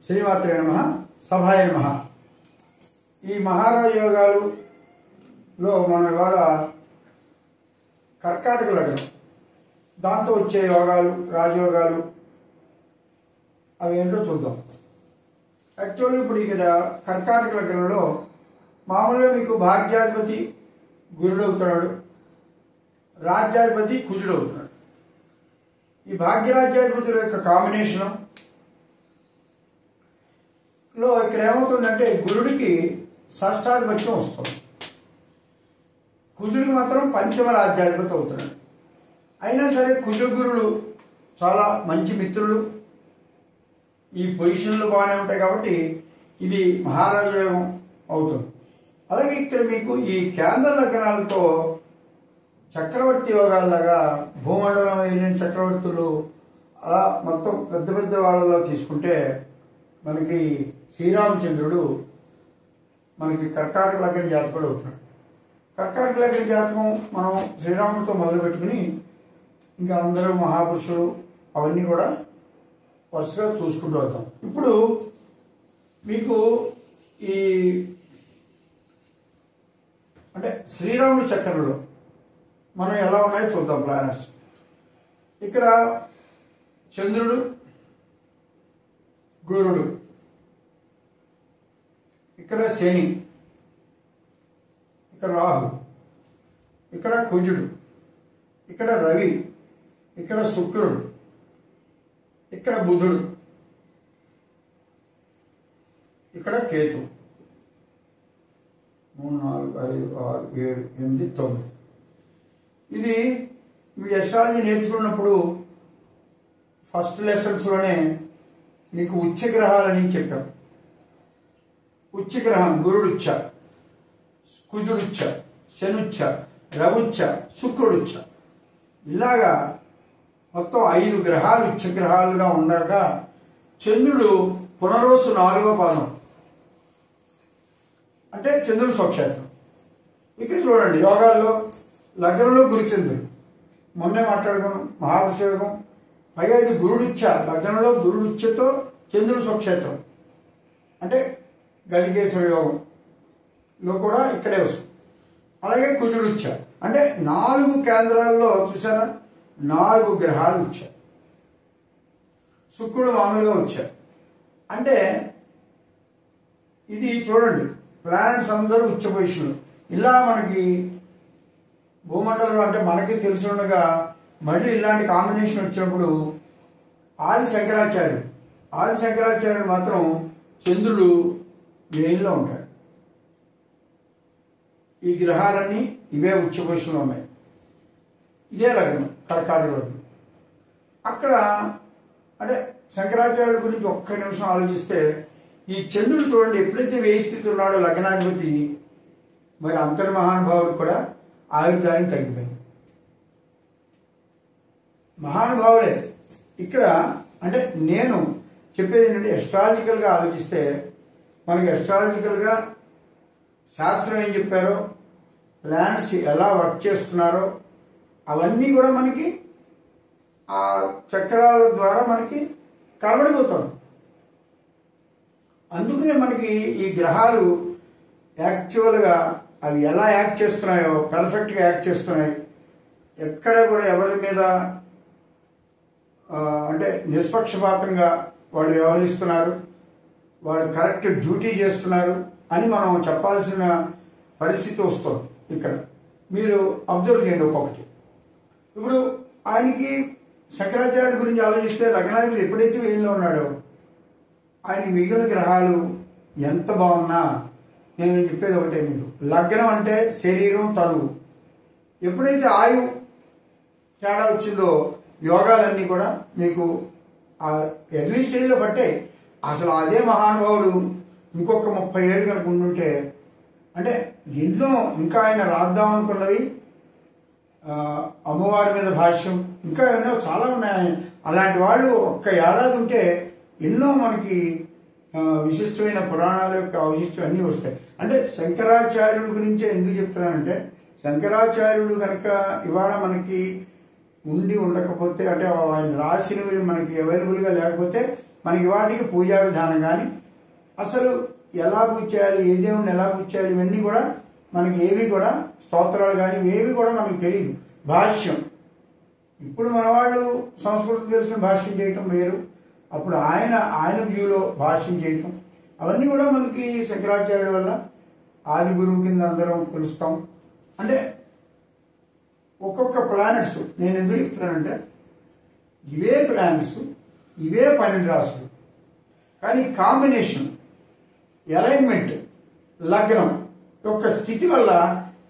శ్రీమాత్రే నమః సభాయ నమః. ఈ మహారాజ యోగాలులో మనం ఇవాళ కర్కాటక లగ్నం దాంతో వచ్చే యోగాలు రాజయోగాలు అవి ఏంటో చూద్దాం. యాక్చువల్లీ ఇప్పుడు ఇక్కడ కర్కాటక లగ్నంలో మామూలుగా మీకు భాగ్యాధిపతి గురుడు అవుతున్నాడు, రాజ్యాధిపతి కుజుడు అవుతున్నాడు. ఈ భాగ్యరాజ్యాధిపతుల యొక్క కాంబినేషను లో ఇక్కడ ఏమవుతుందంటే గురుడికి షష్టాధిపత్యం వస్తుంది, కుజుడికి మాత్రం పంచమ రాజ్యాధిపతి అవుతున్నాడు. అయినా సరే కుజ గురుడు చాలా మంచి మిత్రులు, ఈ పొజిషన్లు బాగానే ఉంటాయి కాబట్టి ఇది మహారాజ యోగం అవుతుంది. అలాగే ఇక్కడ మీకు ఈ కేంద్ర లగ్నాలతో చక్రవర్తి యోగాల్లాగా భూమండలం అయిన చక్రవర్తులు అలా మొత్తం పెద్ద పెద్ద వాళ్ళలో తీసుకుంటే మనకి శ్రీరామచంద్రుడు మనకి కర్కాటక లగ్న జాతకుడు అవుతున్నాడు. కర్కాటక లగ్న జాతకం మనం శ్రీరాముడితో మొదలు పెట్టుకుని ఇంకా అందరూ మహాపురుషులు అవన్నీ కూడా వరుసగా చూసుకుంటూ వద్దాం. ఇప్పుడు మీకు ఈ అంటే శ్రీరాముడి చక్రంలో మనం ఎలా ఉన్నాయో చూద్దాం ప్లానెట్స్. ఇక్కడ చంద్రుడు, గురుడు, ఇక్కడ శని, ఇక్కడ రాహు, ఇక్కడ కుజుడు, ఇక్కడ రవి, ఇక్కడ శుక్రుడు, ఇక్కడ బుధుడు, ఇక్కడ కేతు. 3 4 5 6 7 8 9. ఇది మీ అస్ట్రాలజీ నేర్చుకున్నప్పుడు ఫస్ట్ లెసన్స్లోనే మీకు ఉచ్చగ్రహాలని చెప్పాం. ఉచ్చగ్రహం గురుడుచ్చ, కుజుడుచ్చ, శనుచ్చ, రవుచ్చ, శుక్రుడుచ్చ, ఇలాగా మొత్తం 5 గ్రహాలు ఉచ్చగ్రహాలుగా ఉండగా చంద్రుడు పునర్వసు 4వ పాదం అంటే చంద్రుడు స్వక్షేత్రం. ఇక్కడ చూడండి యోగాల్లో లగ్నంలో గురుచంద్రుడు మొన్నే మాట్లాడుకున్నాం మహాపురుష యోగం. పైగా ఇది గురుడుచ్చ, లగ్నంలో గురుడుచ్చతో చంద్రుడు స్వక్షేత్రం అంటే గజకేశ్వర యోగంలో కూడా ఇక్కడే వస్తుంది. అలాగే కుజుడుచ్చ అంటే 4 కేంద్రాల్లో చూసారా 4 గ్రహాలు వచ్చాయి. శుక్రుడు మామూలుగా వచ్చారు. అంటే ఇది చూడండి ప్లానెట్స్ అందరూ ఉచ్చ పొజిషన్లు. ఇలా మనకి భూమండలంలో అంటే మనకి తెలిసినగా మళ్ళీ ఇలాంటి కాంబినేషన్ వచ్చినప్పుడు ఆది శంకరాచార్యుడు మాత్రం చంద్రుడు మెయిన్లో ఉంటాడు. ఈ గ్రహాలన్నీ ఇవే ఉచ్చ పొజిషన్లో ఉన్నాయి. ఇదే లగ్నం కర్కాటక లగ్నం. అక్కడ అంటే శంకరాచార్యుడి గురించి ఒక్క నిమిషం ఆలోచిస్తే ఈ చంద్రుడు చూడండి ఎప్పుడైతే వ్యయ స్థితి ఉన్నాడో లగ్నాధిపతి, మరి అంతటి మహానుభావుడు కూడా ఆయుర్దాయం తగ్గిపోయింది. మహానుభావులే ఇక్కడ అంటే నేను చెప్పేది ఏంటంటే ఎస్ట్రాలజికల్గా ఆలోచిస్తే మనకి ఎస్ట్రాలజికల్గా శాస్త్రం ఏం చెప్పారో ప్లానెట్స్ ఎలా వర్క్ చేస్తున్నారో అవన్నీ కూడా మనకి ఆ చక్రాల ద్వారా మనకి కనబడిపోతుంది. అందుకనే మనకి ఈ గ్రహాలు యాక్చువల్గా అవి ఎలా యాక్ట్ చేస్తున్నాయో పర్ఫెక్ట్గా యాక్ట్ చేస్తున్నాయి. ఎక్కడ కూడా ఎవరి మీద అంటే నిష్పక్షపాతంగా వాళ్ళు వ్యవహరిస్తున్నారు, వాళ్ళు కరెక్ట్ డ్యూటీ చేస్తున్నారు అని మనం చెప్పాల్సిన పరిస్థితి వస్తుంది. ఇక్కడ మీరు అబ్జర్వ్ చేయండి ఒక్కొక్కటి. ఇప్పుడు ఆయనకి శంకరాచార్యుడి గురించి ఆలోచిస్తే లగ్నాధిపతి ఎప్పుడైతే వేయంలో ఉన్నాడో ఆయన మిగిలిన గ్రహాలు ఎంత బాగున్నా నేను చెప్పేది ఒకటే, మీకు లగ్నం అంటే శరీరం తనువు. ఎప్పుడైతే ఆయువు తేడా వచ్చిందో యోగాలన్నీ కూడా మీకు ఆ ఎర్లీ స్టేజ్లో బట్టే. అసలు అదే మహానుభావుడు ఇంకొక 30 ఏళ్ళు కనుక ఉండుంటే అంటే ఎన్నో ఇంకా ఆయన రాద్దాం అనుకున్నవి, అమ్మవారి మీద భాష్యం ఇంకా ఎన్నో చాలా ఉన్నాయి. అలాంటి వాళ్ళు ఒక్క ఏడాది ఉంటే ఎన్నో మనకి విశిష్టమైన పురాణాల యొక్క అవశిష్టం అన్నీ వస్తాయి. అంటే శంకరాచార్యుడి గురించే ఎందుకు చెప్తున్నానంటే శంకరాచార్యుడు కనుక ఇవాళ మనకి ఉండి ఉండకపోతే అంటే ఆయన రాసినవి మనకి అవైలబుల్గా లేకపోతే మనకి వాటికి పూజా విధానం కానీ అసలు ఎలా పూజ చేయాలి, ఏ దేవుణ్ణి ఎలా పూజ చేయాలి, ఇవన్నీ కూడా మనకి ఏవి కూడా స్తోత్రాలు కానీ ఏవి కూడా మనకు తెలియదు. భాష్యం ఇప్పుడు మన వాళ్ళు సంస్కృతం తెలుసుకుని భాష్యం చేయటం వేరు, అప్పుడు ఆయన వ్యూలో భాష్యం చేయటం అవన్నీ కూడా మనకి శంకరాచార్యుల వల్ల ఆది గురువు కింద అందరం కొలుస్తాం. అంటే ఒక్కొక్క ప్లానెట్స్ నేను ఎందుకు చెప్తున్నానంటే ఇవే ప్లానెట్స్ ఇవే 12 రాశులు కానీ కాంబినేషన్ అలైన్మెంట్ లగ్నం యొక్క స్థితి వల్ల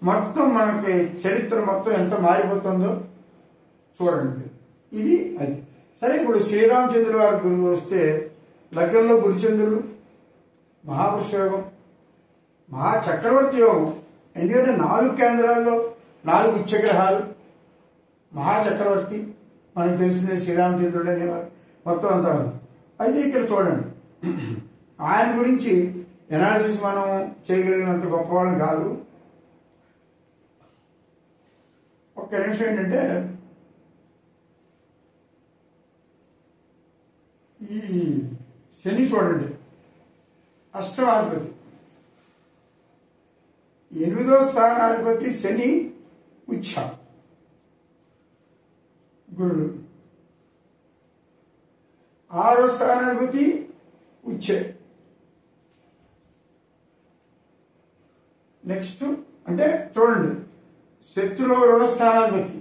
మొత్తం మనకి చరిత్ర మొత్తం ఎంత మారిపోతుందో చూడండి. ఇది అది సరే. ఇప్పుడు శ్రీరామచంద్రుల వారి గురువు వస్తే లగ్నంలో గురుచంద్రులు, మహాపురుష యోగం, మహాచక్రవర్తి యోగం. ఎందుకంటే 4 కేంద్రాల్లో 4 ఉచ్చగ్రహాలు, మహాచక్రవర్తి మనకు తెలిసిందే శ్రీరామచంద్రుడు అనేవారు మొత్తం అంతా. అయితే ఇక్కడ చూడండి, ఆయన గురించి ఎనాలిసిస్ మనం చేయగలిగినంత గొప్పవాళ్ళం కాదు. ఒక్క నిమిషం ఏంటంటే ఈ శని చూడండి, అష్టమాధిపతి, 8వ స్థానాధిపతి శని ఉచ్చ గురుడు, 6వ స్థానాధిపతి ఉచ్చే. నెక్స్ట్ అంటే చూడండి, శత్రులో 2వ స్థానాధిపతి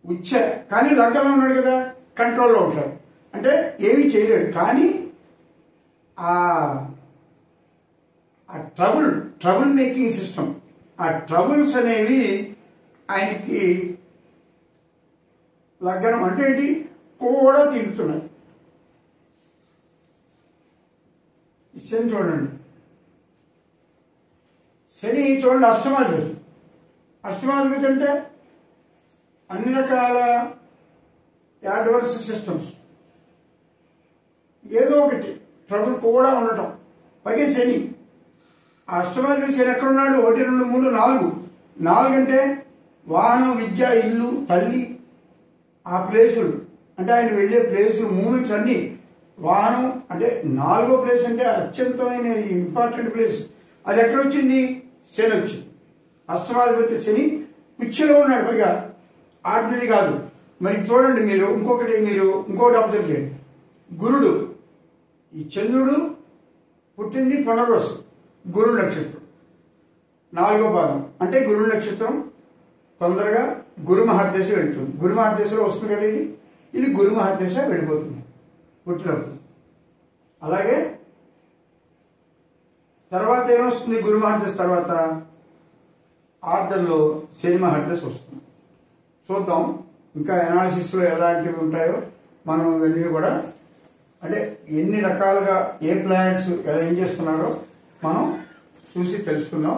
ఉచ్చ, కానీ లగ్నంలో ఉన్నాడు కదా, కంట్రోల్లో ఉంటాడు, అంటే ఏమీ చేయలేడు. కానీ ఆ ట్రబుల్ మేకింగ్ సిస్టమ్, ఆ ట్రబుల్స్ అనేవి ఆయనకి లగ్నం అంటే ఏంటి కూడా తిరుగుతున్నాయి. శని చూడండి, శని చూడండి అష్టమాధిపతి. అష్టమాధిపతి అంటే అన్ని రకాల యాడ్వర్స్ సిస్టమ్స్, ఏదో ఒకటి ట్రబుల్ కూడా ఉండటం. పైగా శని అష్టమాధిపతి శని ఎక్కడున్నాడు? 1, 2, 3, 4. 4 అంటే వాహనం, విద్య, ఇల్లు, తల్లి, ఆ ప్లేసులు అంటే ఆయన వెళ్ళే ప్లేసులు, మూమెంట్స్ అన్ని. వాహనం అంటే 4వ ప్లేస్ అంటే అత్యంతమైన ఇంపార్టెంట్ ప్లేస్. అది ఎక్కడ వచ్చింది? శని వచ్చింది. అష్టమాధిపతి శని పిచ్చిలో ఉన్నాడు, పైగా ఆర్డినరీ కాదు. మరి చూడండి మీరు ఇంకొకటి అబ్జర్వ్ చేయండి. గురుడు, ఈ చంద్రుడు పుట్టింది పునర్వసు, గురు నక్షత్రం 4వ పాదం. అంటే గురు నక్షత్రం తొందరగా గురు మహర్దశ వెళుతుంది. గురు మహర్దశలో వస్తుంది కదా, ఇది గురు మహర్దశ వెళ్ళిపోతుంది పుట్టినప్పుడు. అలాగే తర్వాత ఏమొస్తుంది? గురు మహర్దశ తర్వాత ఆర్డర్లో శని మహర్దశ వస్తుంది. చూద్దాం ఇంకా అనాలిసిస్లో ఎలాంటివి ఉంటాయో మనం ఇవన్నీ కూడా, అంటే ఎన్ని రకాలుగా ఏ ప్లానెట్స్ ఎలా ఏం చేస్తున్నారో మనం చూసి తెలుసుకుందాం.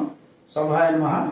సభాయ నమః.